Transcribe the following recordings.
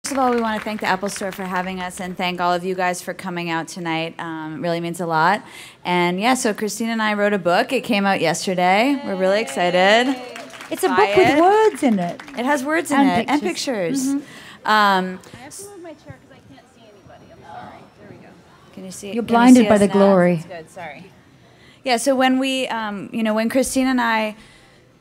First of all, we want to thank the Apple Store for having us and thank all of you guys for coming out tonight. It really means a lot. And yeah, so Christene and I wrote a book. It came out yesterday. Yay. We're really excited. It's a book with words in it. It has words in it and pictures. I have to move my chair because I can't see anybody. I'm sorry. There we go. Can you see? You're blinded by the glory. That's good. Sorry. Yeah. So when we, when Christene and I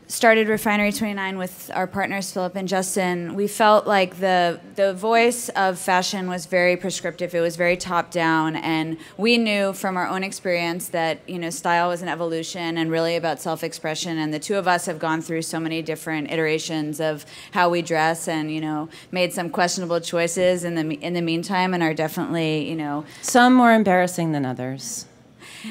started Refinery29 with our partners Philip and Justin, we felt like the voice of fashion was very prescriptive. It was very top down, and we knew from our own experience that style was an evolution and really about self-expression. And the two of us have gone through so many different iterations of how we dress, and made some questionable choices in the meantime, and are definitely some more embarrassing than others.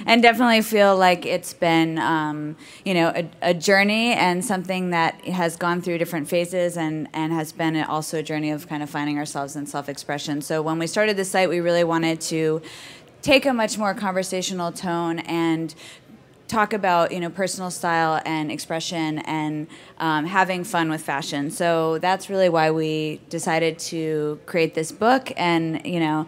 And definitely feel like it's been, a journey and something that has gone through different phases and has been also a journey of kind of finding ourselves in self-expression. So when we started the site, we really wanted to take a much more conversational tone and talk about personal style and expression and having fun with fashion. So that's really why we decided to create this book. And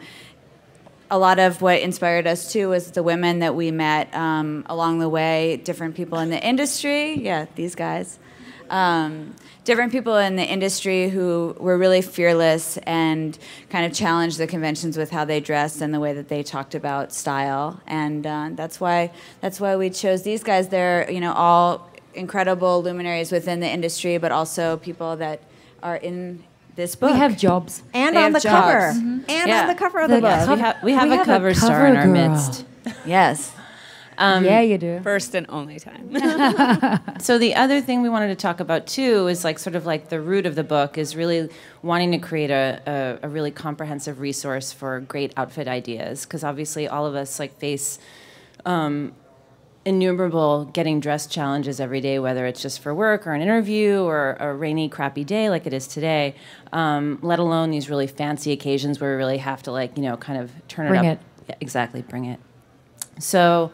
a lot of what inspired us too was the women that we met along the way, different people in the industry. Yeah, these guys. Different people in the industry who were really fearless and kind of challenged the conventions with how they dressed and the way that they talked about style. And that's why we chose these guys. They're all incredible luminaries within the industry, but also people that are in this book. We have jobs. And on the cover. And on the cover of the book. We have a cover star in our midst. Yes. Yeah, you do. First and only time. So the other thing we wanted to talk about too is sort of the root of the book is really wanting to create a really comprehensive resource for great outfit ideas, because obviously all of us face innumerable getting dressed challenges every day, whether it's just for work or an interview or a rainy, crappy day like it is today, let alone these really fancy occasions where we really have to kind of turn it up. Bring it. Yeah, exactly, bring it. So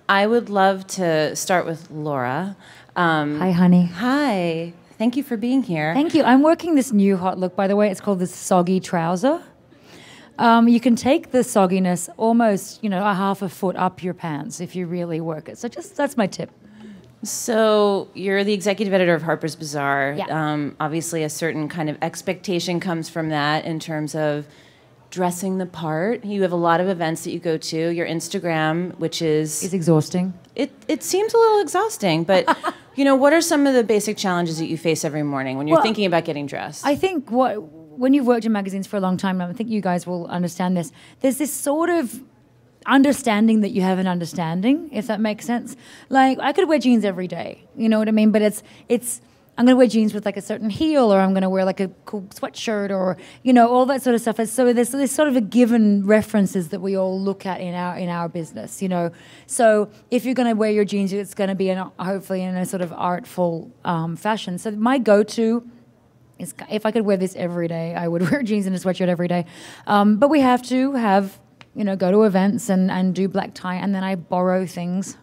I would love to start with Laura. Hi, honey. Hi. Thank you for being here. Thank you. I'm working this new hot look, by the way. It's called the soggy trouser. You can take the sogginess almost, a half a foot up your pants if you really work it. So that's my tip. So you're the executive editor of Harper's Bazaar. Yeah. Obviously, a certain kind of expectation comes from that in terms of dressing the part. You have a lot of events that you go to. Your Instagram, which is exhausting. It seems a little exhausting, but what are some of the basic challenges that you face every morning when you're thinking about getting dressed? I think when you've worked in magazines for a long time, and I think you guys will understand this, there's this sort of understanding that you have an understanding, if that makes sense. Like, I could wear jeans every day, you know what I mean? But I'm going to wear jeans with a certain heel, or I'm going to wear a cool sweatshirt, or, all that sort of stuff. So there's sort of a given references that we all look at in our business, So if you're going to wear your jeans, it's going to be hopefully in a sort of artful fashion. So my go-to, if I could wear this every day, I would wear jeans and a sweatshirt every day. But we have to go to events and do black tie, and then I borrow things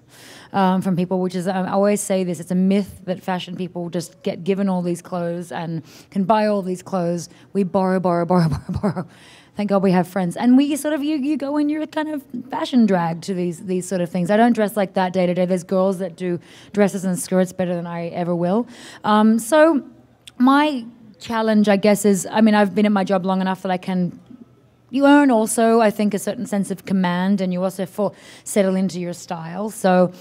from people, which is, I always say this, it's a myth that fashion people just get given all these clothes and can buy all these clothes. We borrow. Thank God we have friends. And we sort of, you go and you're kind of fashion dragged to these sort of things. I don't dress like that day to day. There's girls that do dresses and skirts better than I ever will. So my challenge, I guess, is, I've been at my job long enough that you earn also, I think, a certain sense of command, and you also settle into your style. So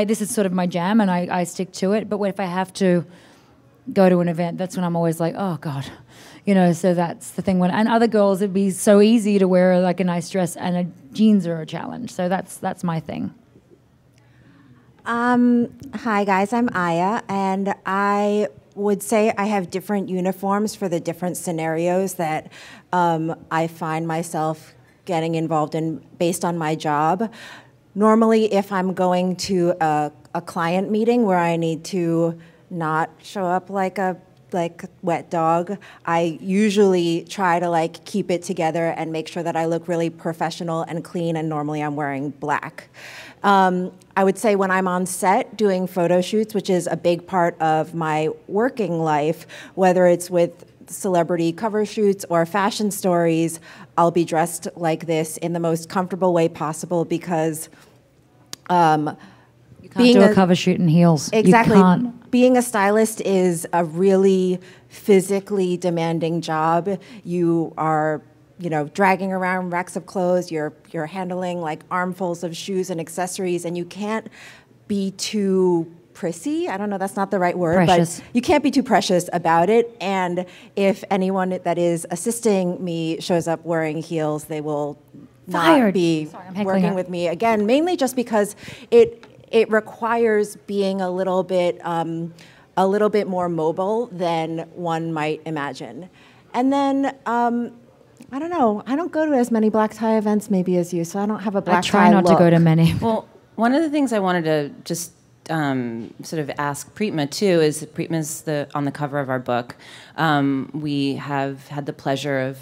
this is sort of my jam, and I stick to it. But if I have to go to an event, that's when I'm always like, oh, God. So that's the thing. And other girls, it'd be so easy to wear a nice dress, and jeans are a challenge. So that's my thing. Hi, guys. I'm Aya, and I would say I have different uniforms for the different scenarios that I find myself getting involved in based on my job. Normally, if I'm going to a client meeting where I need to not show up like a wet dog, I usually try to keep it together and make sure that I look really professional and clean, and normally I'm wearing black. I would say when I'm on set doing photo shoots, which is a big part of my working life, whether it's with celebrity cover shoots or fashion stories, I'll be dressed like this in the most comfortable way possible because You can't do a cover shoot in heels. Exactly. You can't. Being a stylist is a really physically demanding job. You are, you know, dragging around racks of clothes. You're handling like armfuls of shoes and accessories, and you can't be too prissy. I don't know, that's not the right word, Precious. but you can't be too precious about it. And if anyone that is assisting me shows up wearing heels, they will not be working with me again, mainly just because it requires being a little bit more mobile than one might imagine. And then, I don't know, I don't go to as many black tie events maybe as you, so I don't have a black tie I try not look. to go to many. Well, one of the things I wanted to just sort of ask Preetma too is that Preetma's on the cover of our book. We have had the pleasure of,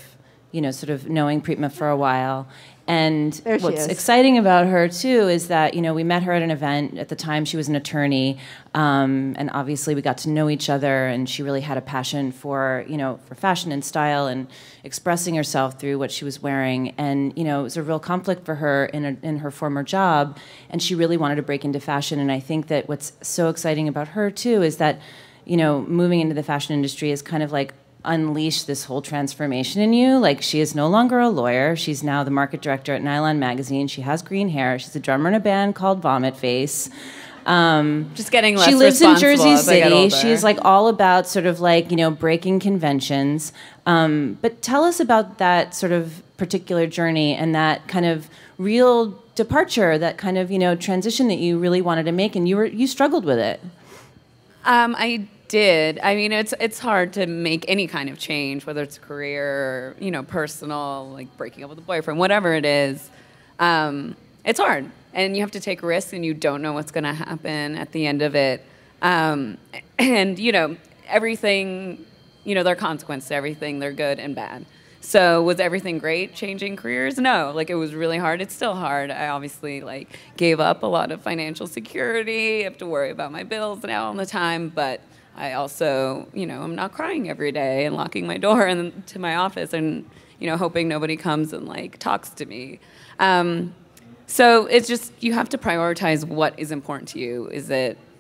you know, sort of knowing Preetma for a while. And what's exciting about her too is that, you know, we met her at an event. At the time she was an attorney, and obviously we got to know each other, and she really had a passion for, you know, for fashion and style and expressing herself through what she was wearing. And, you know, it was a real conflict for her in her former job, and she really wanted to break into fashion. And I think that what's so exciting about her too is that, you know, moving into the fashion industry is kind of like unleash this whole transformation in you. Like, she is no longer a lawyer. She's now the market director at Nylon Magazine. She has green hair. She's a drummer in a band called Vomit Face. Just getting less She lives in Jersey as I get City. older. She's like all about sort of like, you know, breaking conventions. But tell us about that sort of particular journey and that kind of real departure, that kind of, you know, transition that you really wanted to make, and you struggled with it. I did. I mean, it's hard to make any kind of change, whether it's career or, you know, personal, like breaking up with a boyfriend, whatever it is. It's hard, and you have to take risks, and you don't know what's going to happen at the end of it. And, you know, everything, you know, there are consequences to everything. They're good and bad. So was everything great changing careers? No, like it was really hard. It's still hard. I obviously like gave up a lot of financial security. I have to worry about my bills now all the time, but I also, you know, I'm not crying every day and locking my door to my office and, you know, hoping nobody comes and like talks to me. So it's just, you have to prioritize what is important to you.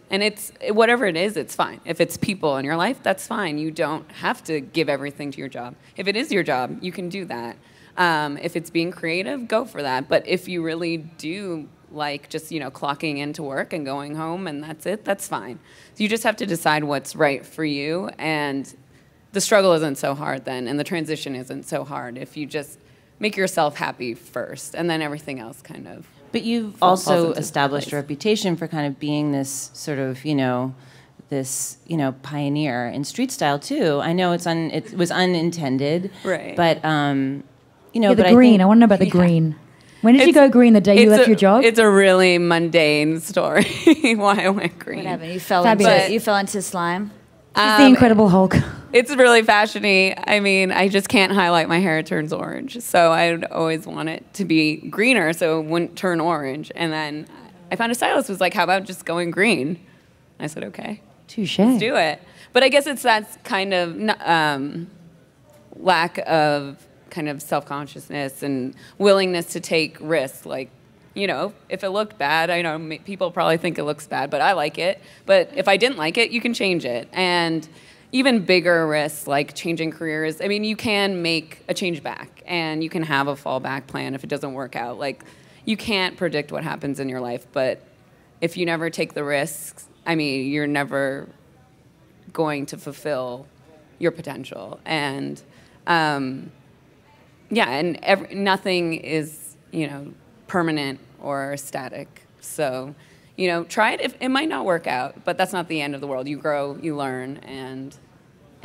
And it's, whatever it is, it's fine. If it's people in your life, that's fine. You don't have to give everything to your job. If it is your job, you can do that. If it's being creative, go for that. But if you really do like just, you know, clocking into work and going home and that's it, that's fine. So you just have to decide what's right for you, and the struggle isn't so hard then, and the transition isn't so hard if you just make yourself happy first, and then everything else kind of. But you've also established a reputation for kind of being this sort of, you know, pioneer in street style too. I know it was unintended, right? But you know, yeah, the green. I want to know about the green. When did you go green? The day you left your job? It's a really mundane story. Why I went green? What happened? You fell into slime. She's the Incredible Hulk. It's really fashiony. I mean, I just can't highlight my hair. It turns orange. So I'd always want it to be greener so it wouldn't turn orange. And then I found a stylist who was like, how about just going green? I said, okay. Touche. Let's do it. But I guess it's that kind of lack of kind of self-consciousness and willingness to take risks. Like, you know, if it looked bad, I know people probably think it looks bad, but I like it. But if I didn't like it, you can change it. And even bigger risks, like changing careers, I mean, you can make a change back, and you can have a fallback plan if it doesn't work out. Like, you can't predict what happens in your life, but if you never take the risks, I mean, you're never going to fulfill your potential. And, yeah, and nothing is, you know, permanent or static. So, you know, try it. It might not work out, but that's not the end of the world. You grow, you learn, and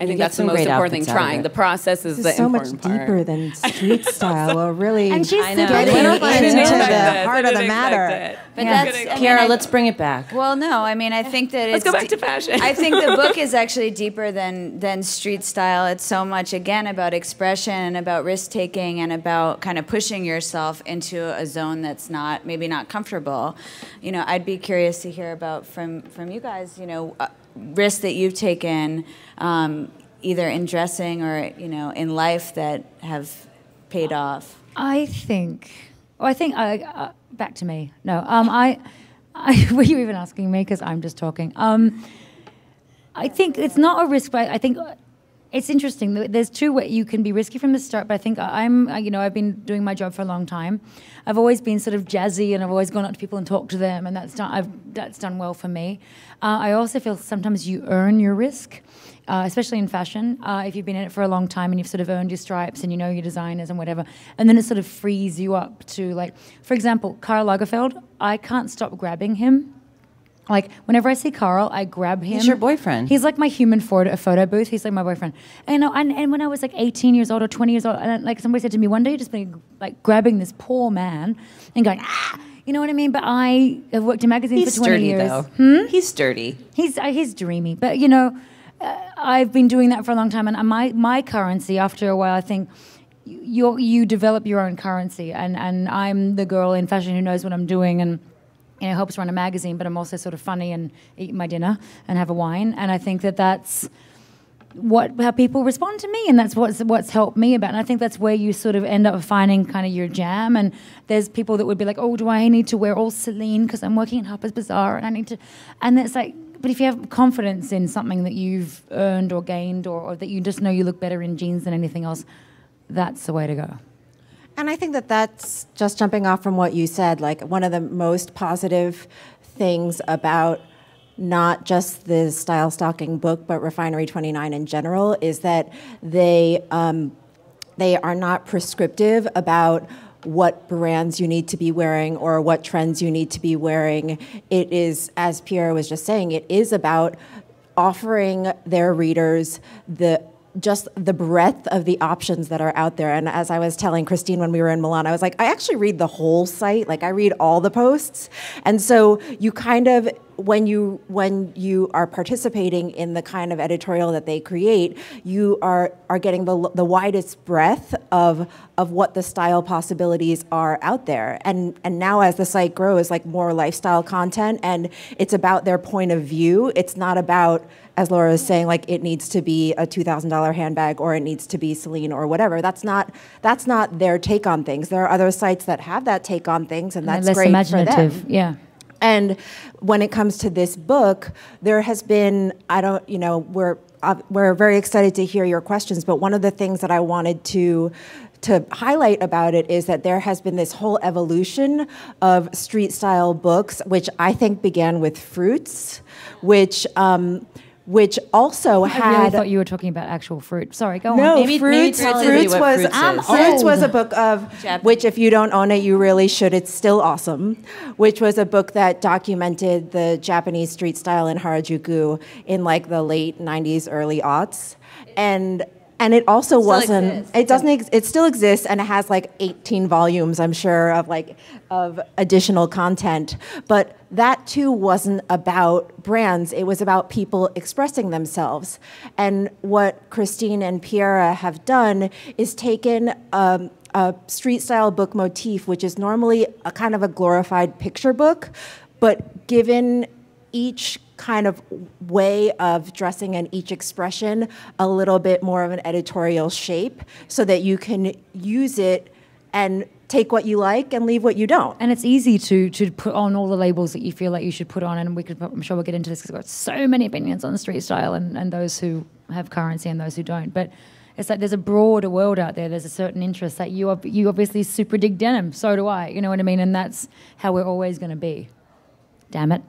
I think that's the most important thing. Trying the process is the important part. So much deeper than street style. Well, really, and she's getting into the heart of the matter. But that's, Piera, let's bring it back. Well, no, I mean, I think that let's go back to fashion. I think the book is actually deeper than street style. It's so much, again, about expression and about risk taking and about kind of pushing yourself into a zone that's maybe not comfortable. You know, I'd be curious to hear about from you guys. You know, risks that you've taken. either in dressing or, in life that have paid off? I think back to me. No, were you even asking me? Because I'm just talking. I think it's not a risk, but I think it's interesting. There's two ways you can be risky from the start, but I think I've been doing my job for a long time. I've always been sort of jazzy, and I've always gone up to people and talked to them, and that's done well for me. I also feel sometimes you earn your risk, especially in fashion. If you've been in it for a long time and you've sort of earned your stripes and you know your designers and whatever, and then it sort of frees you up to, like, for example, Karl Lagerfeld. I can't stop grabbing him. Like, whenever I see Carl, I grab him. He's your boyfriend. He's like my human photo booth. He's like my boyfriend. And when I was like 18 years old or 20 years old, and like somebody said to me one day, just been like grabbing this poor man and going, ah, you know what I mean? But I have worked in magazines for 20 years. He's sturdy, though. He's sturdy. He's dreamy. But, I've been doing that for a long time. And my currency, after a while, I think you develop your own currency. And I'm the girl in fashion who knows what I'm doing and helps run a magazine, but I'm also sort of funny and eat my dinner and have a wine. And I think that's how people respond to me, and that's what's helped me about. And I think that's where you sort of end up finding kind of your jam. And there's people that would be like, oh, do I need to wear all Celine because I'm working at Harper's Bazaar and I need to... And it's like, but if you have confidence in something that you've earned or gained or that you just know you look better in jeans than anything else, that's the way to go. And I think that's just jumping off from what you said, like one of the most positive things about not just the Style Stalking book, but Refinery29 in general, is that they are not prescriptive about what brands you need to be wearing or what trends you need to be wearing. It is, as Piera was just saying, it is about offering their readers just the breadth of the options that are out there. And as I was telling Christine when we were in Milan, I was like, I actually read the whole site. Like, I read all the posts. And so you kind of, when you are participating in the kind of editorial that they create, you are getting the widest breadth of what the style possibilities are out there. And now as the site grows, like more lifestyle content, and it's about their point of view. It's not about, as Laura is saying, like it needs to be a $2,000 handbag or it needs to be Celine or whatever. That's not their take on things. There are other sites that have that take on things, and that's great for them. Yeah. And when it comes to this book, there has been, we're very excited to hear your questions, but one of the things that I wanted to highlight about it is that there has been this whole evolution of street style books, which I think began with Fruits, which also had... I really thought you were talking about actual fruit. Sorry, go on. No, maybe Fruits was a book of, which if you don't own it, you really should. It's still awesome, which was a book that documented the Japanese street style in Harajuku in like the late 90s, early aughts. And it also wasn't, it still exists, and it has like 18 volumes, I'm sure, of additional content. But that too wasn't about brands, it was about people expressing themselves. And what Christene and Piera have done is taken a street style book motif, which is normally a kind of a glorified picture book, but given each kind of way of dressing and each expression a little bit more of an editorial shape so that you can use it and take what you like and leave what you don't. And it's easy to put on all the labels that you feel like you should put on, and I'm sure we'll get into this because we've got so many opinions on the street style and those who have currency and those who don't. But it's like there's a broader world out there. There's a certain interest that you obviously super dig denim. So do I. You know what I mean? And that's how we're always going to be. Damn it.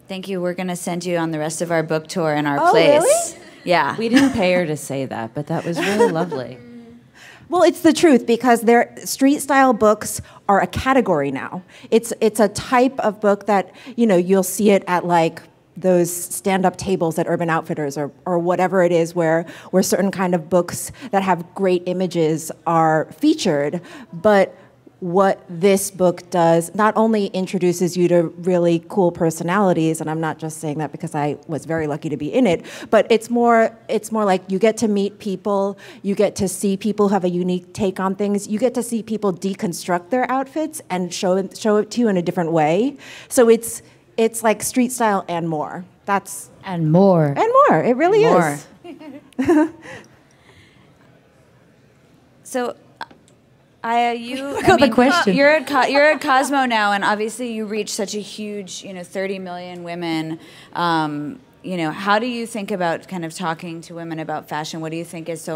Thank you. We're going to send you on the rest of our book tour in our place. Really? Yeah. We didn't pay her to say that, but that was really lovely. Well, it's the truth, because street style books are a category now. It's a type of book that, you'll see it at like those stand-up tables at Urban Outfitters or whatever it is where certain kind of books that have great images are featured. But what this book does not only introduces you to really cool personalities, and I'm not just saying that because I was very lucky to be in it, but it's more like you get to meet people, you get to see people who have a unique take on things, you get to see people deconstruct their outfits and show it to you in a different way. So it's like street style and more. that's and more. and more. It really More. is. So, Aya, you got the question. You're at Cosmo now, and obviously you reach such a huge, 30 million women. How do you think about kind of talking to women about fashion? What do you think is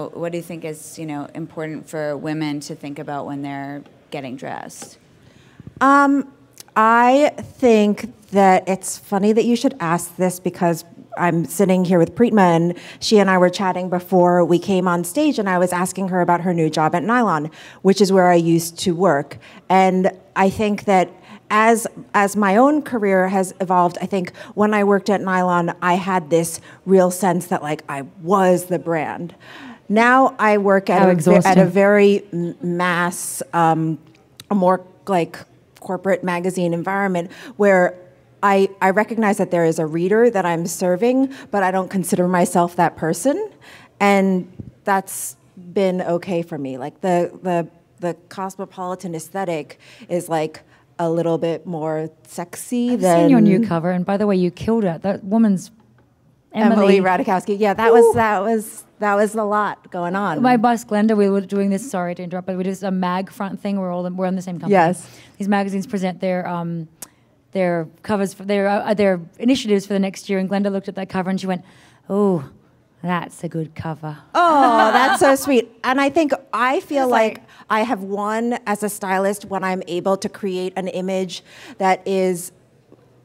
important for women to think about when they're getting dressed? I think that it's funny that you should ask this because I'm sitting here with Preetma, and she and I were chatting before we came on stage, and I was asking her about her new job at Nylon, which is where I used to work. And I think that as my own career has evolved, I think when I worked at Nylon, I had this real sense that like I was the brand. Now I work at a very mass, a more like corporate magazine environment where I recognize that there is a reader that I'm serving, but I don't consider myself that person, and that's been okay for me. Like the cosmopolitan aesthetic is like a little bit more sexy than... I've seen your new cover, and by the way, you killed it. That woman's Emily Ratajkowski. Yeah, that was a lot going on. My boss Glenda, we were doing this. Sorry to interrupt, but we did a mag front thing. We're on the same company. Yes. These magazines present their covers for their initiatives for the next year, and Glenda looked at that cover and she went, "Oh, that's a good cover." Oh, that's so sweet. And I feel like I have won as a stylist when I'm able to create an image that is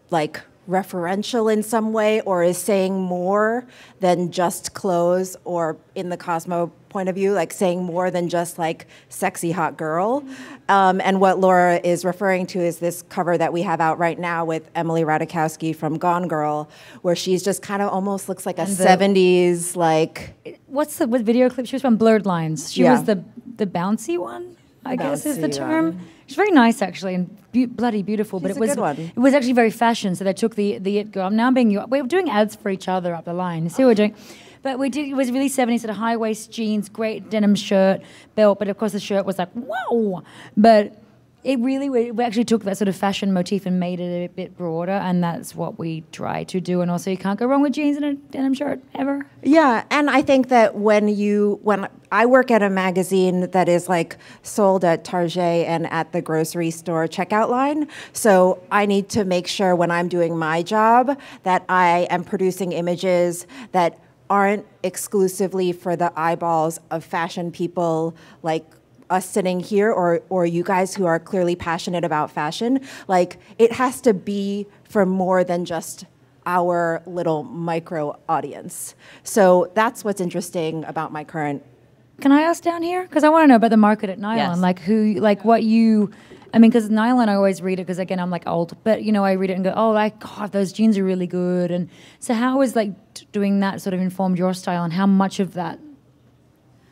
like referential in some way or is saying more than just clothes, or in the Cosmo point of view, like saying more than just like sexy hot girl. And what Laura is referring to is this cover that we have out right now with Emily Ratajkowski from Gone Girl, where she's just kind of almost looks like a 70s like... What video clip? She was from Blurred Lines. She was the bouncy one, I guess is the term. She's very nice actually, and bloody beautiful. But it was actually very fashion. So they took the it girl. Now we're doing ads for each other up the line. You see what we're doing? But it was really 70s, sort of high waist jeans, great denim shirt, belt. But of course the shirt was like wow. But we actually took that sort of fashion motif and made it a bit broader, and that's what we try to do. And also, you can't go wrong with jeans and a denim shirt ever. Yeah, and I think that when I work at a magazine that is like sold at Target and at the grocery store checkout line, so I need to make sure when I'm doing my job that I am producing images that aren't exclusively for the eyeballs of fashion people like us sitting here or you guys who are clearly passionate about fashion. Like, it has to be for more than just our little micro audience. So that's what's interesting about my current... Can I ask down here? Because I want to know about the market at Nylon. Yes. Because Nylon, I always read it because, again, I'm like old. But, I read it and go, oh, God, those jeans are really good. And so how is doing that sort of informed your style, and how much of that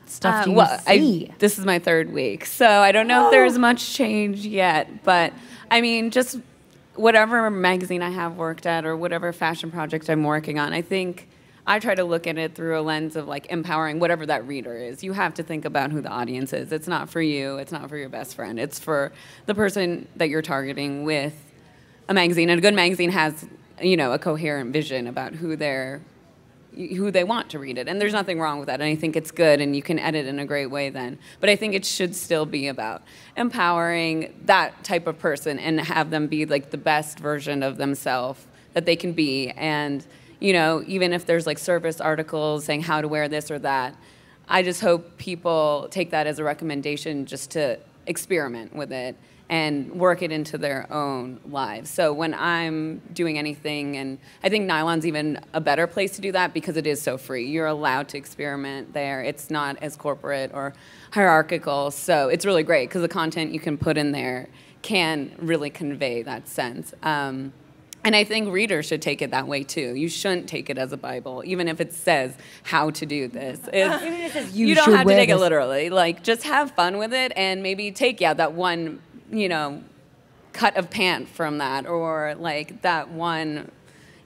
stuff do you see? This is my third week, so I don't know if there's much change yet. But, just whatever magazine I have worked at or whatever fashion project I'm working on, I think I try to look at it through a lens of like empowering whatever that reader is. You have to think about who the audience is. It's not for you. It's not for your best friend. It's for the person that you're targeting with a magazine. And a good magazine has, a coherent vision about who they want to read it. And there's nothing wrong with that. And I think it's good, and you can edit in a great way then. But I think it should still be about empowering that type of person and have them be like the best version of themselves that they can be. And even if there's like service articles saying how to wear this or that, I just hope people take that as a recommendation just to experiment with it and work it into their own lives. So when I'm doing anything, and I think Nylon's even a better place to do that because it is so free. You're allowed to experiment there. It's not as corporate or hierarchical. So it's really great because the content you can put in there can really convey that sense. And I think readers should take it that way too. You shouldn't take it as a Bible, even if it says how to do this. You don't have to take it literally. Like, just have fun with it, and maybe take that one, cut of pant from that, or like that one,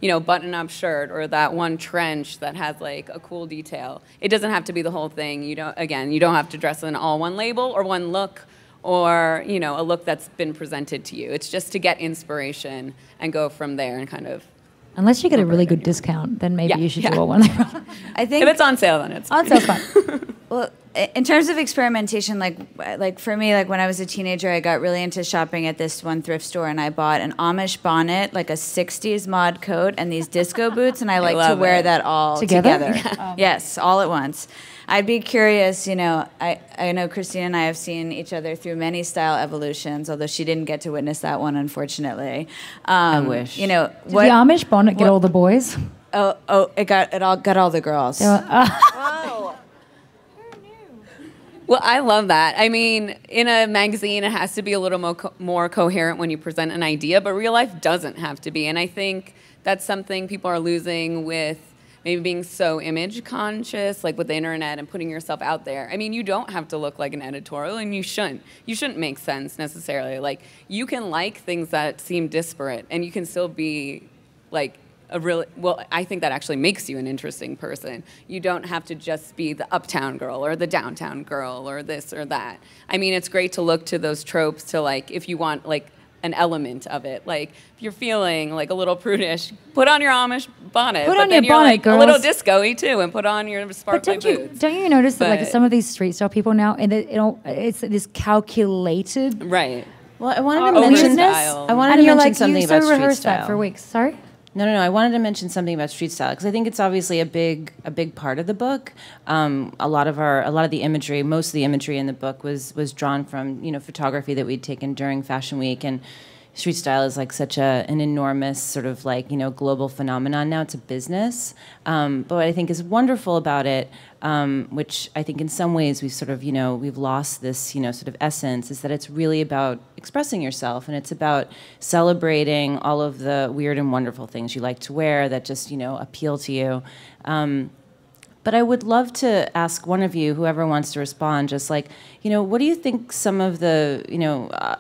button-up shirt, or that one trench that has like a cool detail. It doesn't have to be the whole thing. You don't have to dress in all one label or one look, or a look that's been presented to you. It's just to get inspiration and go from there and kind of Unless you get a really good discount, then maybe you should do a one. I think If it's on sale, then it's On sale's fine. well, in terms of experimentation, like for me, like when I was a teenager, I got really into shopping at this one thrift store, and I bought an Amish bonnet, like a '60s mod coat, and these disco boots, and I like to wear that all together. Yes, all at once. I'd be curious, you know, I know Christene and I have seen each other through many style evolutions, although she didn't get to witness that one, unfortunately. I wish. You know, Did the Amish bonnet get all the boys? It got all the girls. Well, I love that. I mean, in a magazine, it has to be a little more coherent when you present an idea, but real life doesn't have to be. And I think that's something people are losing with maybe being so image conscious, like with the internet and putting yourself out there. I mean, you don't have to look like an editorial, and you shouldn't. You shouldn't make sense necessarily. Like, you can like things that seem disparate, and you can still be like I think that actually makes you an interesting person. You don't have to just be the uptown girl or the downtown girl or this or that. I mean, it's great to look to those tropes to, like, if you want, like, an element of it. Like, if you're feeling, like, a little prudish, put on your Amish bonnet. Put but on then your you're, bonnet, like, girls. a little disco-y, too, and put on your sparkly But boots. don't you notice that, like, But- some of these street style people now, and it's this calculated Right. Well, I wanted to mention style. I wanted and to you're mention like, something you about so street rehearsed style. that for weeks. Sorry? No. I wanted to mention something about street style because I think it's obviously a big part of the book. A lot of the imagery, most of the imagery in the book was drawn from photography that we'd taken during Fashion Week, and street style is like such an enormous sort of like global phenomenon now. It's a business, but what I think is wonderful about it, which I think in some ways we've sort of we've lost this sort of essence, is that it's really about expressing yourself, and it's about celebrating all of the weird and wonderful things you like to wear that just appeal to you. But I would love to ask one of you, whoever wants to respond, just like, what do you think some of the,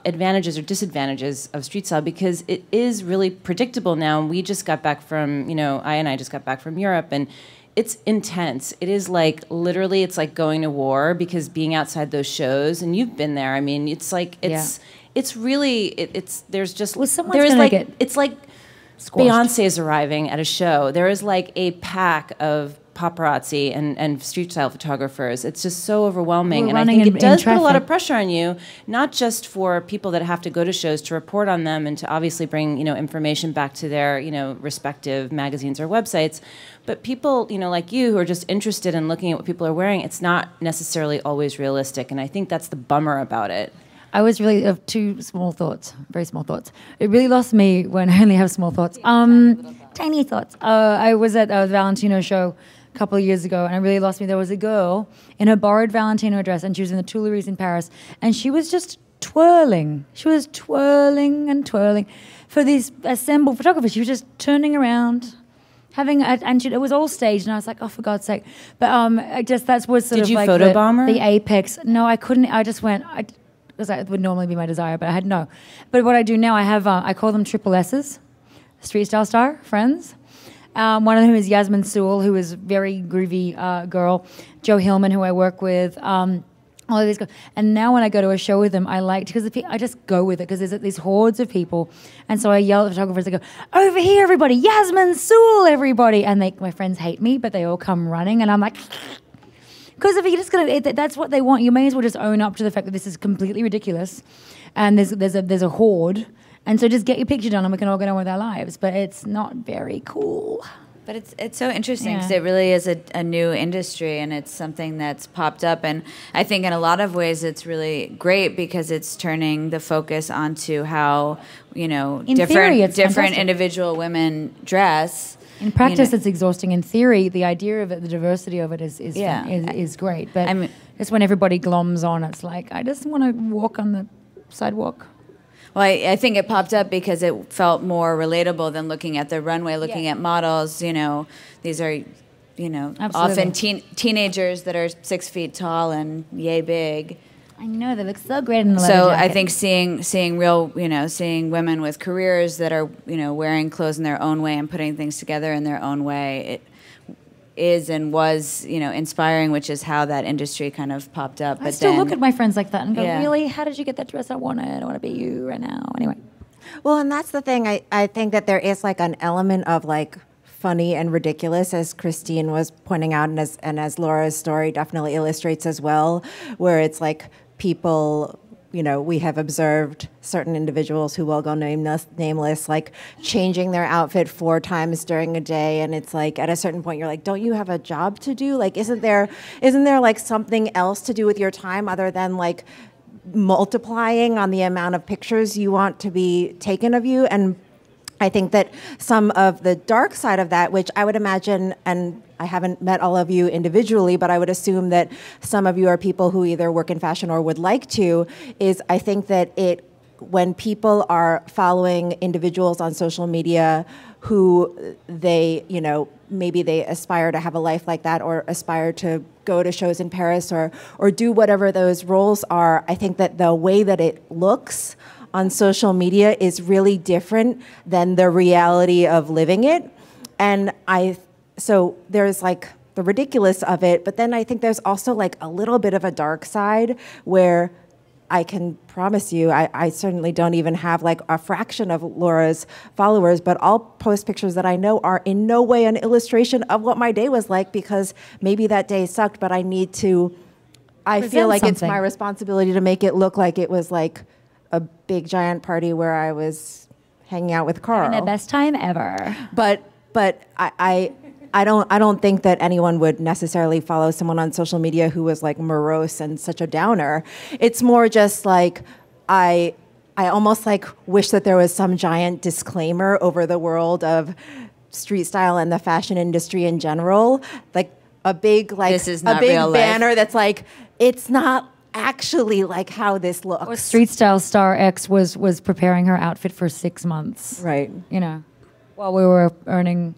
advantages or disadvantages of street style? Because it is really predictable now. We just got back from, I just got back from Europe, and it's intense. It is like, literally, it's like going to war, because being outside those shows, and you've been there, I mean, it's like, it's really, there's just, someone's gonna get it's like squashed. Beyonce's arriving at a show. There is like a pack of paparazzi and street style photographers. It's just so overwhelming. We're And I running think it does in put a lot traffic. of pressure on you, not just for people that have to go to shows to report on them and to obviously bring, information back to their, respective magazines or websites, but people, like you, who are just interested in looking at what people are wearing. It's not necessarily always realistic. And I think that's the bummer about it. I was really of two small thoughts, very small thoughts. It really lost me when I only have small thoughts. Tiny thoughts. I was at a Valentino show a couple of years ago, and it really lost me. There was a girl in her borrowed Valentino dress, and she was in the Tuileries in Paris, and she was just twirling. She was twirling and twirling for these assembled photographers. She was just turning around, it was all staged, and I was like, oh, for God's sake. But that was sort Did of you like photobomb her? the apex. No, I couldn't. I just went. Because that would normally be my desire, but I had no. But what I do now, I have, I call them triple S's, street style star friends. One of them is Yasmin Sewell, who is a very groovy girl. Joe Hillman, who I work with. All of these girls. And now when I go to a show with them, I just go with it, because there's these hordes of people. And so I yell at the photographers, I go, over here, everybody, Yasmin Sewell, everybody. And my friends hate me, but they all come running, and I'm like... Because if you're just that's what they want. You may as well just own up to the fact that this is completely ridiculous, and there's a horde, and so just get your picture done, and we can all get on with our lives. But it's not very cool. But it's so interesting, because it really is a new industry, and it's something that's popped up. And I think in a lot of ways it's really great, because it's turning the focus onto how different individual women dress. In practice, it's exhausting. In theory, the idea of it, the diversity of it is great. But it's when everybody gloms on. It's like, I just want to walk on the sidewalk. Well, I think it popped up because it felt more relatable than looking at the runway, looking at models. These are, often teenagers that are 6 feet tall and yay big. I know, they look so great in the leather So jacket. I think seeing women with careers that are, wearing clothes in their own way and putting things together in their own way, it is and was, inspiring, which is how that industry kind of popped up. I still look at my friends like that and go, really? How did you get that dress I wanted? I want to be you right now. Anyway. Well, and that's the thing. I think that there is like an element of like funny and ridiculous, as Christine was pointing out, and as Laura's story definitely illustrates as well, where it's like people, you know, we have observed certain individuals who will go nameless, like changing their outfit 4 times during a day, and it's like at a certain point you're like, don't you have a job to do? Like, isn't there like something else to do with your time other than like multiplying on the amount of pictures you want to be taken of you? And I think that some of the dark side of that, which I would imagine, and I haven't met all of you individually, but I would assume that some of you are people who either work in fashion or would like to, is I think that when people are following individuals on social media who they, you know, maybe they aspire to have a life like that or aspire to go to shows in Paris or do whatever those roles are, I think that the way that it looks on social media is really different than the reality of living it. And so there's like the ridiculous of it, but then I think there's also like a little bit of a dark side where I can promise you, I certainly don't even have like a fraction of Laura's followers, but I'll post pictures that I know are in no way an illustration of what my day was like, because maybe that day sucked, but I feel like it's my responsibility to make it look like it was like a big giant party where I was hanging out with Carl. Having the best time ever. But I don't think that anyone would necessarily follow someone on social media who was like morose and such a downer. It's more just like I almost like wish that there was some giant disclaimer over the world of street style and the fashion industry in general, like a big banner that's like, it's not actually like how this looks. Or street style star X was preparing her outfit for 6 months. Right. You know, while we were earning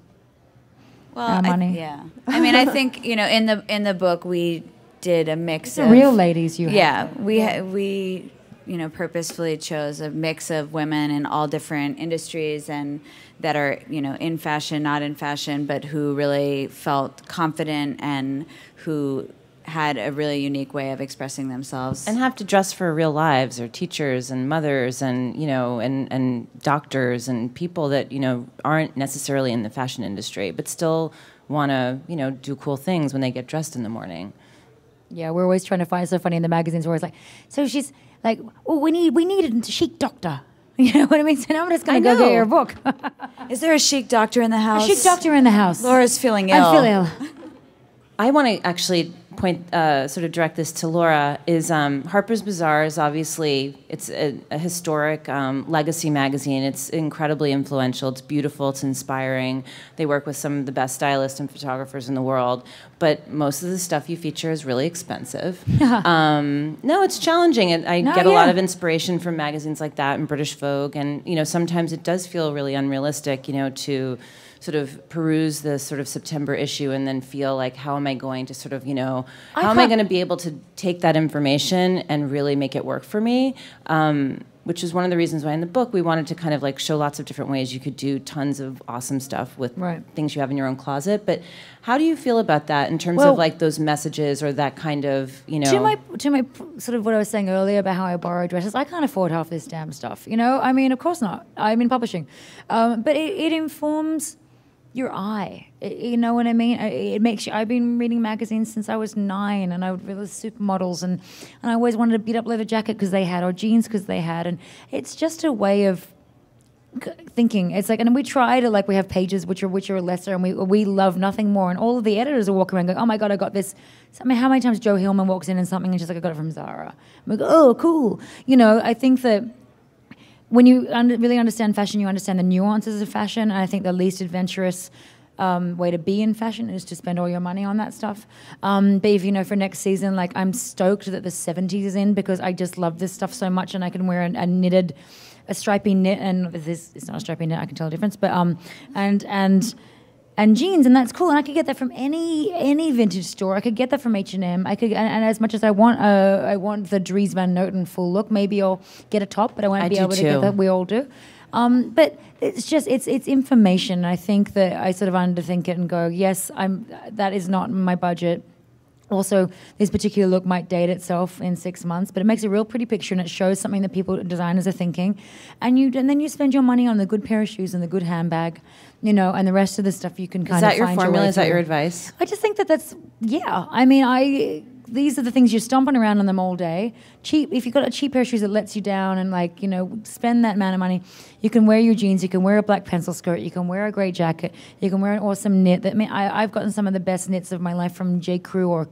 money. I mean, I think, you know, in the book we did a mix of real ladies. We you know, purposefully chose a mix of women in all different industries and that are, you know, in fashion, not in fashion, but who really felt confident and who had a really unique way of expressing themselves. And have to dress for real lives, or teachers and mothers and, you know, and doctors and people that, you know, aren't necessarily in the fashion industry, but still want to, you know, do cool things when they get dressed in the morning. Yeah, we're always trying to find so funny in the magazines where it's like, so she's like, oh, we need a chic doctor. You know what I mean? So now I'm just going to go get your book. Is there a chic doctor in the house? A chic doctor in the house. Laura's feeling ill. I feel ill. I want to actually sort of direct this to Laura. Is Harper's Bazaar is obviously, it's a historic legacy magazine. It's incredibly influential. It's beautiful. It's inspiring. They work with some of the best stylists and photographers in the world. But most of the stuff you feature is really expensive. No, it's challenging. I get a lot of inspiration from magazines like that and British Vogue. And, you know, sometimes it does feel really unrealistic, you know, to sort of peruse the sort of September issue and then feel like, how am I going to sort of, you know, how am I going to be able to take that information and really make it work for me? Which is one of the reasons why in the book we wanted to kind of like show lots of different ways you could do tons of awesome stuff with things you have in your own closet. But how do you feel about that in terms of like those messages or that kind of, you know? To my sort of what I was saying earlier about how I borrow dresses, I can't afford half this damn stuff. You know, I mean, of course not. I'm in publishing. But it informs your eye. You know what I mean? It makes you. I've been reading magazines since I was 9, and I would read the supermodels, and I always wanted a beat-up leather jacket because they had, or jeans because they had, and it's just a way of thinking. It's like, and we try to, like, we have pages which are lesser, and we love nothing more, and all of the editors are walking around going, oh my God, I got this. I mean, how many times Joe Hillman walks in and something and she's like, I got it from Zara. And we go, oh, cool. You know, I think that when you really understand fashion, you understand the nuances of fashion. And I think the least adventurous way to be in fashion is to spend all your money on that stuff. But if you know, for next season, like, I'm stoked that the 70s is in because I just love this stuff so much, and I can wear a stripy knit, and it's not a stripy knit, I can tell the difference. But and jeans, and that's cool. And I could get that from any vintage store. I could get that from H&M. I could, and as much as I want the Dries Van Noten full look. Maybe I'll get a top, but I won't be able to get that. We all do. But it's just it's information. I think that I sort of underthink it and go, yes, that is not my budget. Also, this particular look might date itself in 6 months, but it makes a real pretty picture and it shows something that people, designers are thinking. And then you spend your money on the good pair of shoes and the good handbag, you know, and the rest of the stuff you can kind of find your way. Is that your formula? Is that through. your advice? I just think that's, yeah. I mean, these are the things you're stomping around on them all day. Cheap, if you've got a cheap pair of shoes that lets you down and, like, you know, spend that amount of money, you can wear your jeans, you can wear a black pencil skirt, you can wear a great jacket, you can wear an awesome knit. I mean, I've gotten some of the best knits of my life from J. Crew or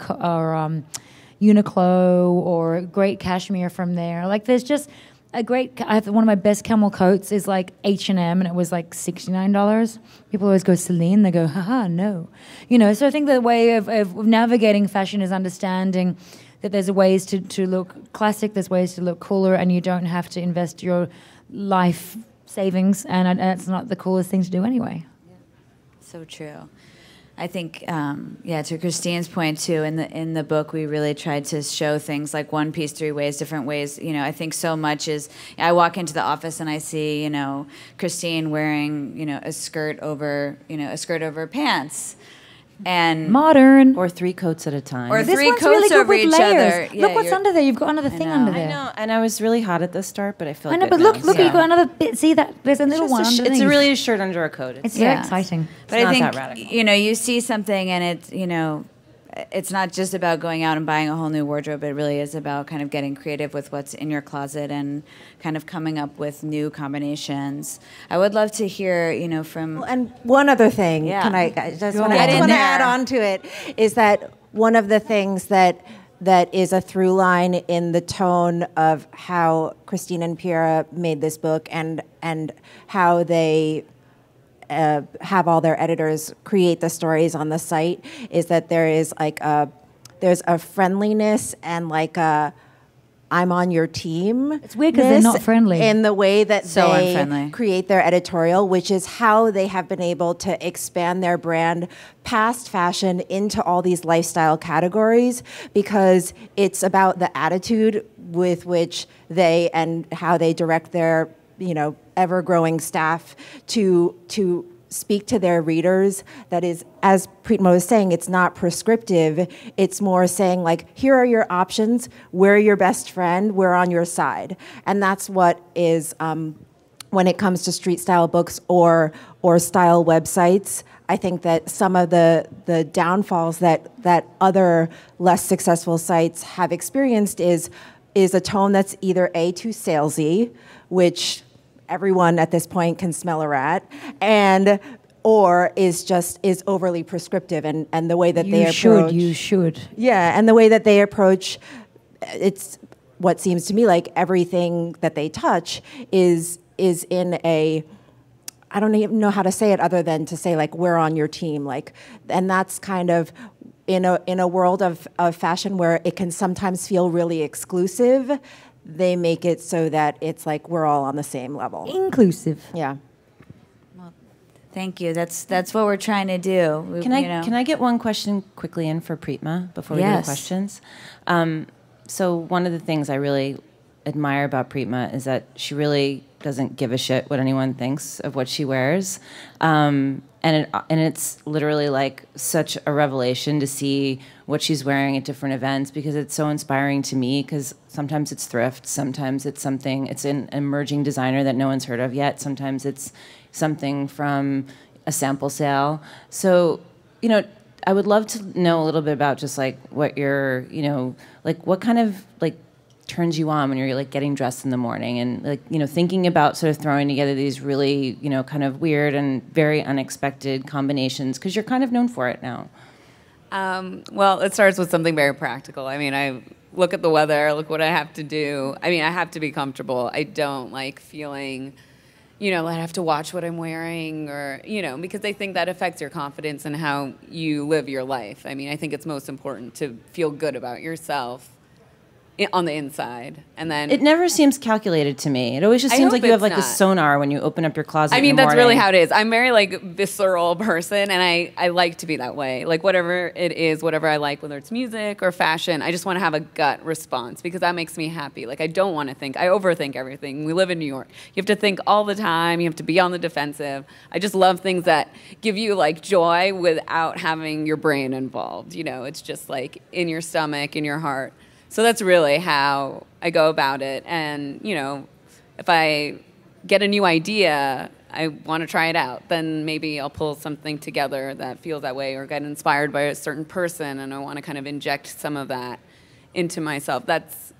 Uniqlo, or great cashmere from there. Like, there's just a great, I have one of my best camel coats is like H&M, and it was like $69. People always go Celine, they go, haha, no. You know, so I think the way of navigating fashion is understanding that there's ways to look classic, there's ways to look cooler, and you don't have to invest your life savings, and it's not the coolest thing to do anyway. So true. I think, to Christine's point too, in the book, we really tried to show things like one piece, three ways, different ways. You know, I think so much is, I walk into the office and I see, you know, Christine wearing, you know, a skirt over pants. And modern, or 3 coats at a time, or this 3 one's coats really good over with each layers. other. Look what's under there. You've got another thing under there. I know, and I was really hot at the start, but I feel. I know, good but look, now, look, so. you've got another bit. See that? There's a little one underneath. It's really a shirt under a coat. It's very exciting. But It's I not that think, radical. you know, you see something and it's, you know, it's not just about going out and buying a whole new wardrobe. It really is about kind of getting creative with what's in your closet and kind of coming up with new combinations. I would love to hear, you know, from... And one other thing, Yeah. can I just Go want ahead. to add on to it, is that one of the things that is a through line in the tone of how Christene and Piera made this book, and how they have all their editors create the stories on the site, is that there is like there's a friendliness and like a I'm on your team. It's weird because they're not friendly in the way that So they unfriendly. create their editorial, which is how they have been able to expand their brand past fashion into all these lifestyle categories, because it's about the attitude with which they and how they direct their, you know, ever-growing staff to speak to their readers. That is, as Preetma was saying, it's not prescriptive. It's more saying, like, here are your options. We're your best friend. We're on your side. And that's what is, when it comes to street style books or style websites, I think that some of the downfalls that other less successful sites have experienced is a tone that's either A, too salesy, which everyone at this point can smell a rat, or is overly prescriptive, and the way that they approach. You should. Yeah, and the way that they approach, it's what seems to me like everything that they touch is in a, I don't even know how to say it other than to say, like, we're on your team, like, and that's kind of in a world of fashion where it can sometimes feel really exclusive. They make it so that it's like we're all on the same level. Inclusive. Yeah. Well, thank you. That's what we're trying to do. Can I get one question quickly in for Preetma before we go to questions? So one of the things I really admire about Preetma is that she really doesn't give a shit what anyone thinks of what she wears. And it's literally like such a revelation to see what she's wearing at different events, because it's so inspiring to me, because sometimes it's thrift, sometimes it's an emerging designer that no one's heard of yet, sometimes it's something from a sample sale. So, you know, I would love to know a little bit about just like what your, you know, like what kind of like turns you on when you're like getting dressed in the morning, and like, you know, thinking about sort of throwing together these really, you know, kind of weird and very unexpected combinations, because you're kind of known for it now. Well, it starts with something very practical. I mean, I look at the weather, look what I have to do. I mean, I have to be comfortable. I don't like feeling, you know, I have to watch what I'm wearing, or, you know, because I think that affects your confidence and how you live your life. I mean, I think it's most important to feel good about yourself, on the inside, and then It never seems calculated to me. It always just I seems hope like you have it's like this not. sonar when you open up your closet. I mean, in the that's really morning. how it is. I'm very like visceral person, and I like to be that way. Like whatever it is, whatever I like, whether it's music or fashion, I just want to have a gut response because that makes me happy. Like I don't want to think. I overthink everything. We live in New York. You have to think all the time. You have to be on the defensive. I just love things that give you like joy without having your brain involved. You know, it's just like in your stomach, in your heart. So that's really how I go about it. And, you know, if I get a new idea, I want to try it out, then maybe I'll pull something together that feels that way or get inspired by a certain person and I want to kind of inject some of that into myself. That's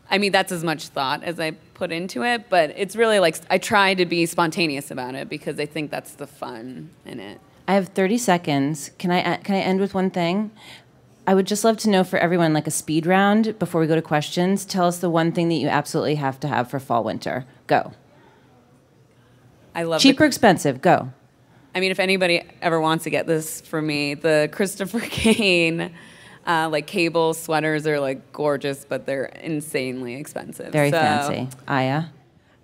as much thought as I put into it, but it's really like I try to be spontaneous about it because I think that's the fun in it. I have 30 seconds. Can I end with one thing? I would just love to know for everyone, like a speed round before we go to questions. Tell us the one thing that you absolutely have to have for fall, winter. Go. I love Cheap or expensive? Go. I mean, if anybody ever wants to get this for me, the Christopher Kane like cable sweaters are like gorgeous, but they're insanely expensive. Very fancy. Aya?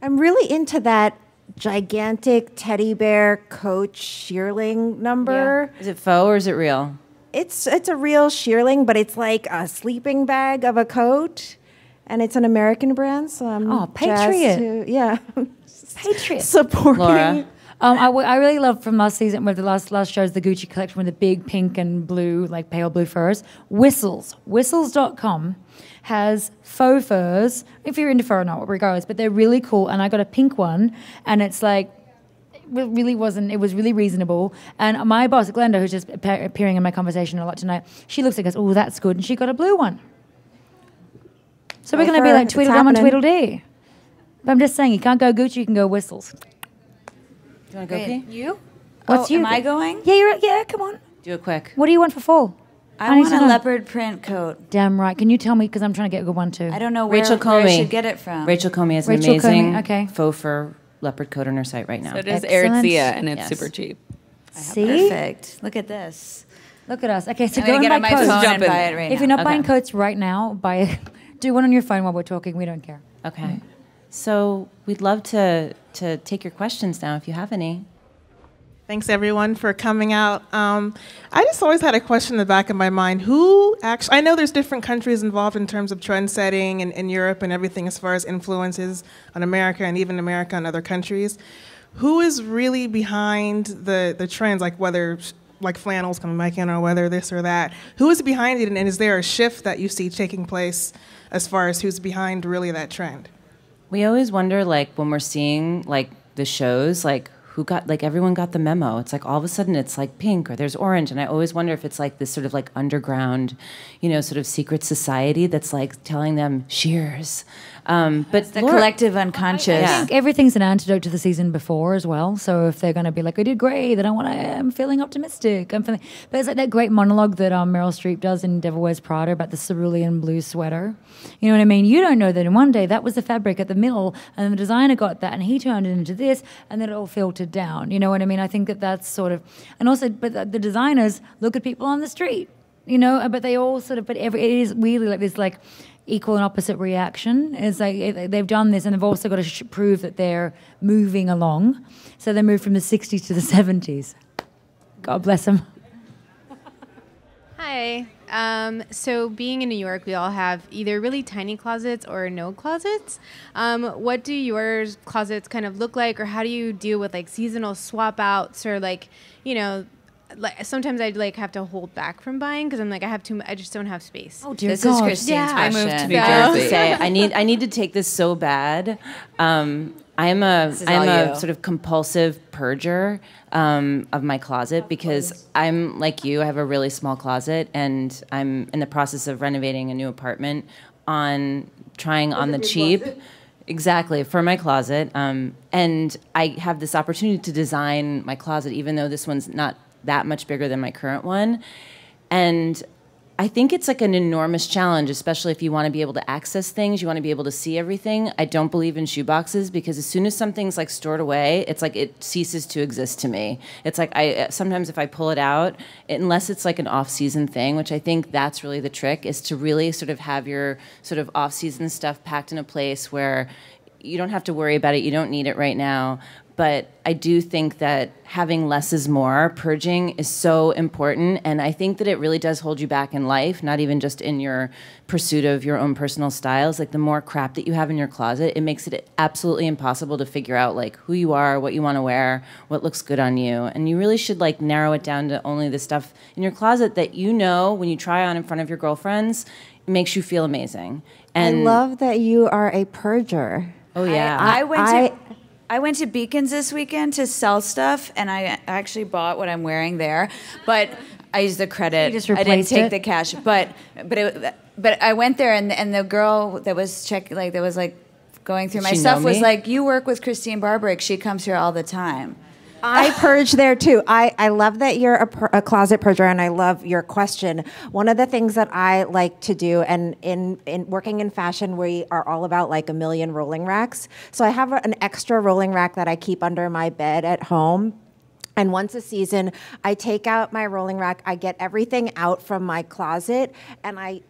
I'm really into that gigantic teddy bear Coach shearling number. Is it faux or is it real? It's a real shearling, but it's like a sleeping bag of a coat, and it's an American brand. So I'm Patriot. Yeah, Patriot. supporting. Laura? I really love from last season with the last shows the Gucci collection with the big pink and blue, like pale blue furs. Whistles.com has faux furs, if you're into fur or not, regardless, but they're really cool. And I got a pink one, and it's like, it was really reasonable. And my boss, Glenda, who's just appearing in my conversation a lot tonight, she looks at it and goes, oh, that's good. And she got a blue one. So we're going to be like Tweedledum and Tweedledee. But I'm just saying, you can't go Gucci, you can go Whistles. Do you want to go, P? You? What's you? Am I going? Yeah, come on. Do it quick. What do you want for fall? I need want to a know. leopard print coat. Damn right. Can you tell me? Because I'm trying to get a good one too. I don't know where, Rachel where I Comey. should get it from. Rachel Comey has an Rachel amazing Comey, okay. faux fur leopard coat on her site right now. So it is Excellent. Aritzia, and it's Yes. super cheap. See? Perfect. Look at this. Look at us. Okay, so I'm go going to and get buy on my coats. phone Jump and in buy there. it right If now. you're not buying Okay. coats right now, do one on your phone while we're talking. We don't care. Okay. So we'd love to take your questions now if you have any. Thanks, everyone, for coming out. I just always had a question in the back of my mind. Who actually, I know there's different countries involved in terms of trend setting in Europe and everything as far as influences on America and even America and other countries. Who is really behind the trends, like whether like flannels coming back in or whether this or that? Who is behind it, and is there a shift that you see taking place as far as who's behind really that trend? We always wonder, like, when we're seeing, like, the shows, like, who got, like, everyone got the memo. It's like all of a sudden it's like pink or there's orange. And I always wonder if it's like this sort of like underground, you know, sort of secret society that's like telling them shears. But The Laura- collective unconscious. I think everything's an antidote to the season before as well. So if they're going to be like, I did great, then I'm feeling optimistic. But it's like that great monologue that Meryl Streep does in Devil Wears Prada about the cerulean blue sweater. You know what I mean? You don't know that in one day that was the fabric at the middle and the designer got that and he turned it into this and then it all filtered down. You know what I mean? I think that's sort of, and also, but the designers look at people on the street, you know, but they all sort of, it is really like this like equal and opposite reaction. It's like they've done this and they've also got to prove that they're moving along. So they moved from the 60s to the 70s. God bless them. Hi. So being in New York, we all have either really tiny closets or no closets. What do your closets kind of look like, or how do you deal with like seasonal swap outs, or like, you know, like sometimes I like have to hold back from buying because I'm like I just don't have space. Oh dear This God. is Christine's Yeah. I question. moved to New I have to Jersey. say, I need to take this so bad. I'm a is all you. sort of compulsive purger of my closet because I'm like you. I have a really small closet, and I'm in the process of renovating a new apartment on the cheap. Exactly, for my closet. And I have this opportunity to design my closet, even though this one's not that much bigger than my current one. And I think it's like an enormous challenge, especially if you want to be able to access things, you want to be able to see everything. I don't believe in shoeboxes because as soon as something's like stored away, it's like it ceases to exist to me. It's like sometimes if I pull it out, unless it's like an off-season thing, which I think that's really the trick, is to really sort of have your sort of off-season stuff packed in a place where you don't have to worry about it, you don't need it right now. But I do think that having less is more, purging is so important. And I think that it really does hold you back in life, not even just in your pursuit of your own personal styles. Like the more crap that you have in your closet, it makes it absolutely impossible to figure out like who you are, what you want to wear, what looks good on you. And you really should like narrow it down to only the stuff in your closet that you know when you try on in front of your girlfriends, it makes you feel amazing. And I love that you are a purger. Oh yeah. I went to Beacons this weekend to sell stuff, and I actually bought what I'm wearing there, but I used the credit. You just I didn't replaced take it? the cash, but I went there, and the girl that was going through my She stuff know was me? like, "You work with Christene Barberich. She comes here all the time." I purge there too. I love that you're a closet purger, and I love your question. One of the things that I like to do, and in working in fashion, we are all about like a million rolling racks. So I have an extra rolling rack that I keep under my bed at home. And once a season, I take out my rolling rack, I get everything out from my closet, and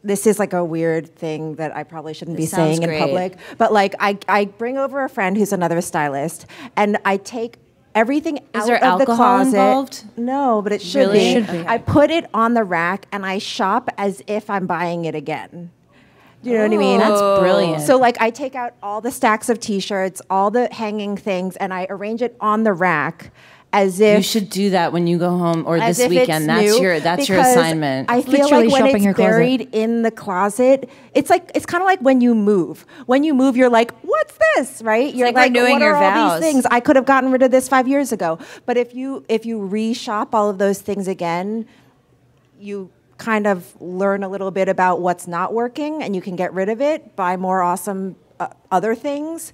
this is like a weird thing that I probably shouldn't be saying in public, but like I bring over a friend who's another stylist, and I take everything out there of the alcohol closet. involved? No, but it should Really? be. Should be. I put it on the rack, and I shop as if I'm buying it again. Do you know what I mean? That's brilliant. So like I take out all the stacks of T-shirts, all the hanging things, and I arrange it on the rack as if You should do that when you go home or as this if it's weekend. That's new, your because assignment. I feel Literally like when shopping your it's closet. buried in the closet, it's kind of like when you move. When you move, you're like, "What's this?" Right? You're like renewing "What your are all vows." these things? I could have gotten rid of this 5 years ago." But if you reshop all of those things again, you kind of learn a little bit about what's not working, and you can get rid of it, buy more awesome other things,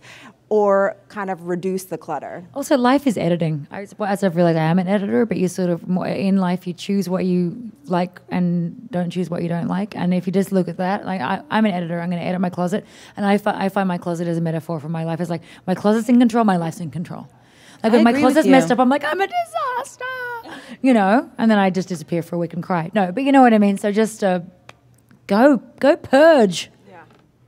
or kind of reduce the clutter. Also, life is editing. As I've realized, I am an editor, but you sort of, in life, you choose what you like and don't choose what you don't like. And if you just look at that, like I'm an editor, I'm going to edit my closet. And I find my closet as a metaphor for my life. It's like my closet's in control, my life's in control. Like when my agree with closet's you. messed up, I'm like, I'm a disaster, and then I just disappear for a week and cry. No, but you know what I mean? So just go purge.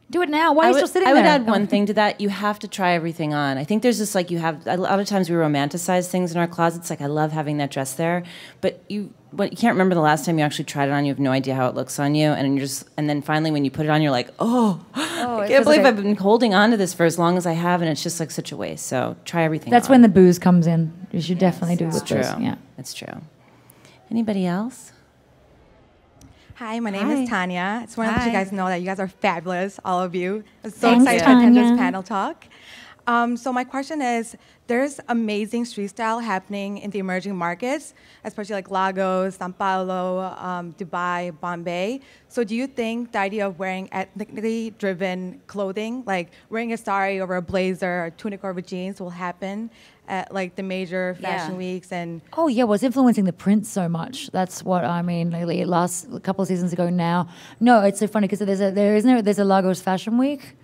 Do it now. Why are you still sitting I there? would add one thing to that. You have to try everything on. I think there's just like a lot of times we romanticize things in our closets. Like I love having that dress there, but you can't remember the last time you actually tried it on. You have no idea how it looks on you, and then finally when you put it on, you're like, I can't believe I've been holding on to this for as long as I have, and it's just like such a waste. So try everything. That's on. when the booze comes in. You should definitely do It's with true. this. Yeah. It's true. Anybody else? Hi, my name is Tanya. I just want to let you guys know that you guys are fabulous, all of you. I'm so Thanks, excited to attend Tanya. this panel talk. So my question is, there's amazing street style happening in the emerging markets, especially like Lagos, Sao Paulo, Dubai, Bombay. So do you think the idea of wearing ethnically driven clothing, like wearing a sari over a blazer or tunic over jeans, will happen at like the major fashion weeks? And Oh yeah, well, it's influencing the print so much. That's what I mean. Lately, last a couple of seasons ago now. No, it's so funny because there's a Lagos Fashion Week,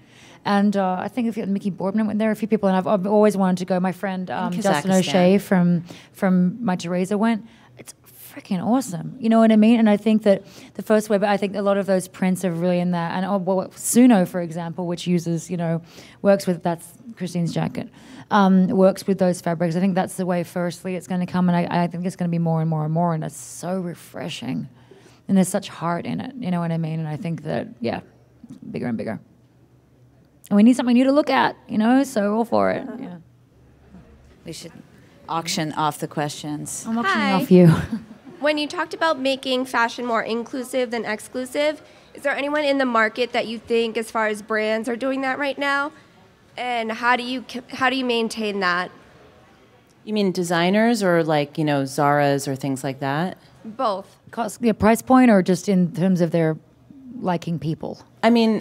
and I think if Mickey Boardman went there, a few people, and I've always wanted to go. My friend Justin Kazakhstan. O'Shea from My Teresa went. It's freaking awesome. You know what I mean? And I think that the first way, but I think a lot of those prints are really in that. And Suno, for example, which uses, works with, that's Christine's jacket, works with those fabrics. I think that's the way, firstly, it's going to come. And I think it's going to be more and more and more. And it's so refreshing. And there's such heart in it. You know what I mean? And I think that, bigger and bigger. And we need something new to look at, so all for it. Yeah. We should auction off the questions. I'm auctioning Hi. off you. When you talked about making fashion more inclusive than exclusive, is there anyone in the market that you think, as far as brands, are doing that right now? And how do you maintain that? You mean designers or like, Zara's or things like that? Both. Price point, or just in terms of their liking people? I mean,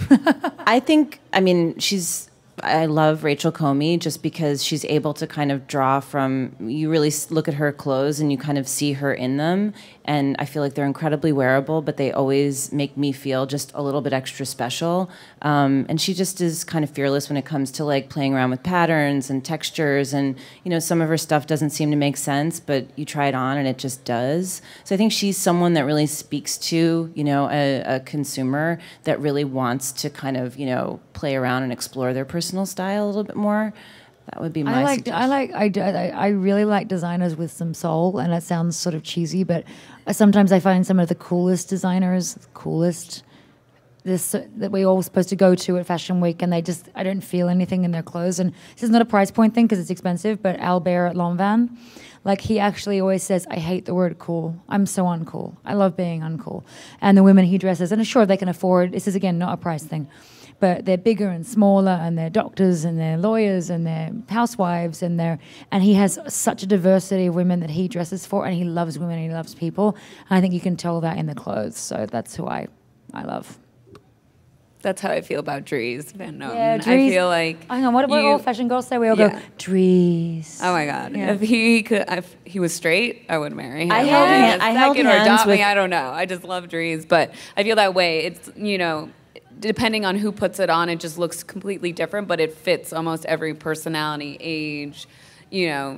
I love Rachel Comey just because she's able to kind of draw from, you really look at her clothes and you kind of see her in them. and I feel like they're incredibly wearable, but they always make me feel just a little bit extra special. And she just is kind of fearless when it comes to like playing around with patterns and textures, and some of her stuff doesn't seem to make sense, but you try it on and it just does. So I think she's someone that really speaks to a consumer that really wants to kind of play around and explore their personal style a little bit more. That would be my suggestion. I really like designers with some soul, and that sounds sort of cheesy, but sometimes I find some of the coolest designers, that we're all supposed to go to at Fashion Week, and I don't feel anything in their clothes. And this is not a price point thing because it's expensive, but Albert at Lanvin, like he actually always says, I hate the word cool. I'm so uncool. I love being uncool. And the women he dresses, and sure they can afford, this is again not a price thing, but they're bigger and smaller, and they're doctors and they're lawyers and they're housewives, and he has such a diversity of women that he dresses for, and he loves women and he loves people. And I think you can tell that in the clothes. So that's who I love. That's how I feel about Dries Van Noten. Yeah, Dries. I feel like hang on, what do all fashion girls say? We all go, Dries. Oh my God! Yeah. If he was straight, I would marry him. I held or hands adopt with. me. I don't know. I just love Dries, but I feel that way. It's depending on who puts it on, it just looks completely different, but it fits almost every personality, age,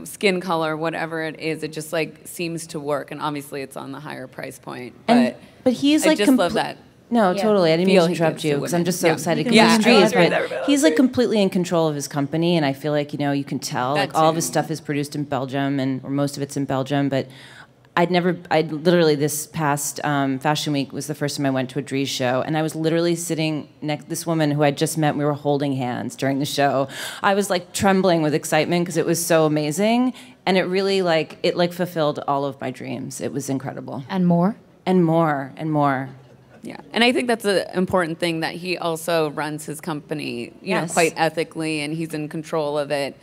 skin color, whatever it is. It just like seems to work, and obviously it's on the higher price point. But he's I like just love that. No, totally. I didn't mean to interrupt you because I'm just so excited because he's Dries, but he's like completely in control of his company, and I feel like you can tell like all of his stuff is produced in Belgium, or most of it's in Belgium. But I'd literally this past Fashion Week was the first time I went to a Dries show, and I was literally sitting next to this woman who I'd just met, and we were holding hands during the show. I was like trembling with excitement because it was so amazing, and it really fulfilled all of my dreams. It was incredible. And more? And more, and more. Yeah, and I think that's an important thing, that he also runs his company, quite ethically, and he's in control of it,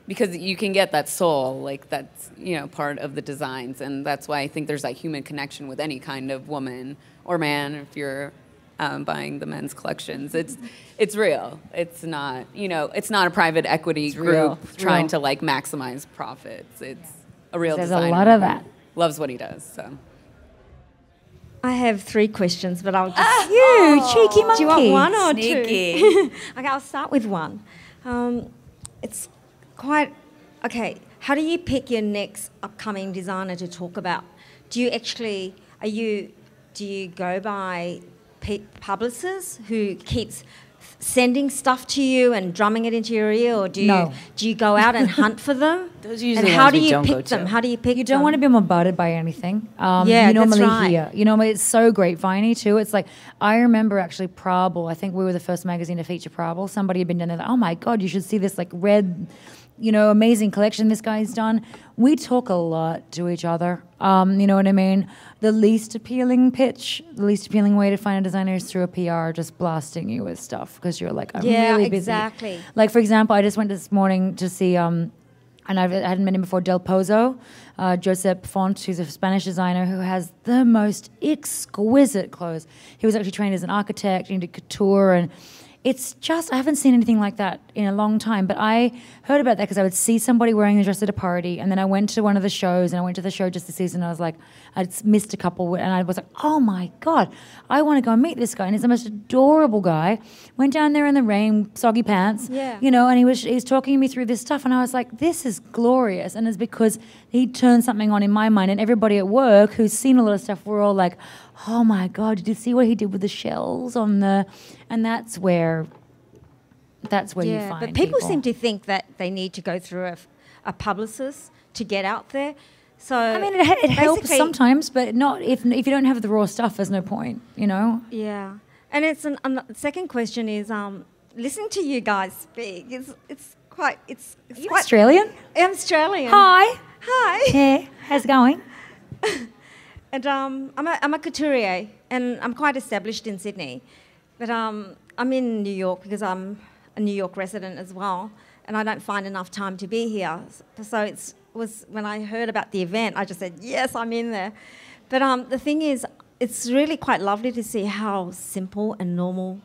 because you can get that soul, like that's part of the designs, and that's why I think there's that human connection with any kind of woman or man. If you're buying the men's collections, it's real. It's not it's not a private equity group trying to like maximize profits. It's a real. There's designer a lot of that. Loves what he does. So. I have 3 questions, but I'll just... You cheeky monkey. Do you want one or Sneaky. 2? Okay, I'll start with one. It's quite... Okay, how do you pick your next upcoming designer to talk about? Do you actually... Do you go by publicists who keeps sending stuff to you and drumming it into your ear, or do you go out and hunt for them? Those are usually and the how ones do we you don't go pick them? to. How do you pick them? You don't want to be bombarded by anything. Yeah, you normally that's right. hear. It's so grapevine-y too. It's like, I remember actually Prabal. I think we were the first magazine to feature Prabal. Somebody had been down there like, oh my God, you should see this like red, amazing collection this guy's done. We talk a lot to each other. You know what I mean? The least appealing pitch, the least appealing way to find a designer is through a PR just blasting you with stuff because you're like, I'm really busy. Exactly. Like, for example, I just went this morning to see, and I hadn't met him before, Del Pozo, Josep Font, who's a Spanish designer who has the most exquisite clothes. He was actually trained as an architect, he did couture, and it's just, I haven't seen anything like that in a long time. But I heard about that because I would see somebody wearing a dress at a party, and then I went to one of the shows, and I went to the show just this season, and I was like, I'd missed a couple, and I was like, oh my God, I want to go and meet this guy. And he's the most adorable guy. Went down there in the rain, soggy pants, and he was talking me through this stuff, and I was like, this is glorious. And it's because he turned something on in my mind, and everybody at work who's seen a lot of stuff, we're all like, oh my God, did you see what he did with the shells on the... And that's where you find but people seem to think that they need to go through a publicist to get out there. So I mean, it helps sometimes, but not if you don't have the raw stuff. There's no point, Yeah, and it's the second question is listening to you guys speak. It's quite Australian. I'm Australian. Hi. Yeah. How's it going? And I'm a couturier, and I'm quite established in Sydney, but I'm in New York because I'm a New York resident as well, and I don't find enough time to be here. So it was when I heard about the event, I just said, yes, I'm in there. But the thing is, it's really quite lovely to see how simple and normal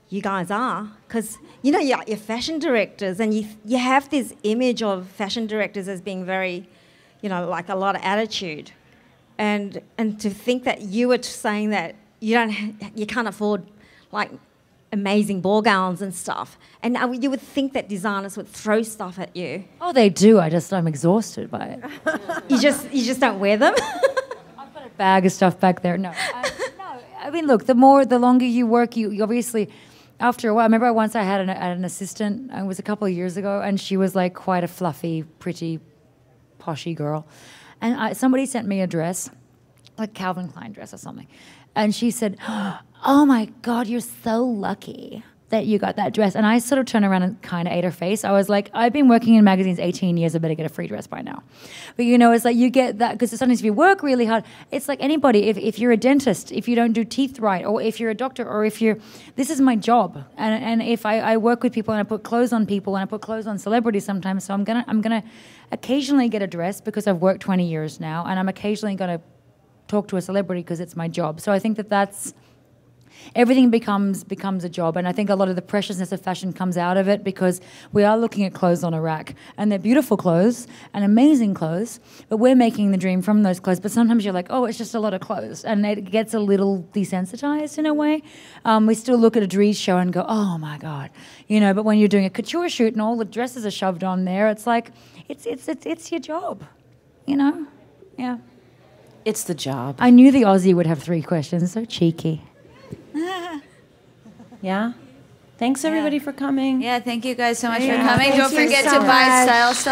you guys are, because you're fashion directors, and you have this image of fashion directors as being very, like a lot of attitude. and to think that you were saying that you can't afford like amazing ball gowns and stuff, and you would think that designers would throw stuff at you. Oh, they do. I'm exhausted by it. You just don't wear them. I've got a bag of stuff back there. No, I mean, look, the longer you work, you obviously, after a while. I remember once I had an assistant. It was a couple of years ago, and she was like quite a fluffy, pretty, poshy girl, and somebody sent me a dress, like Calvin Klein dress or something, and she said, "Oh my God, you're so lucky that you got that dress." And I sort of turned around and kind of ate her face. I was like, I've been working in magazines 18 years. I better get a free dress by now. But, you know, it's like you get that because sometimes if you work really hard, it's like anybody. If you're a dentist, if you don't do teeth right, or if you're a doctor, or this is my job. And if I work with people and I put clothes on people and I put clothes on celebrities sometimes, so I'm gonna occasionally get a dress because I've worked 20 years now, and I'm occasionally gonna talk to a celebrity because it's my job. So I think that's everything becomes a job, and I think a lot of the preciousness of fashion comes out of it because we are looking at clothes on a rack, and they're beautiful clothes and amazing clothes, but we're making the dream from those clothes. But sometimes you're like, oh, it's just a lot of clothes, and it gets a little desensitized in a way. We still look at a Dries show and go, oh my God, you know. But when you're doing a couture shoot and all the dresses are shoved on there, it's like it's your job, you know. Yeah, It's the job. I knew the Aussie would have 3 questions. So cheeky. Yeah. Thanks everybody for coming. Yeah, thank you guys so much for Yeah, coming. thank Don't you forget so to buy much. Style Stuff.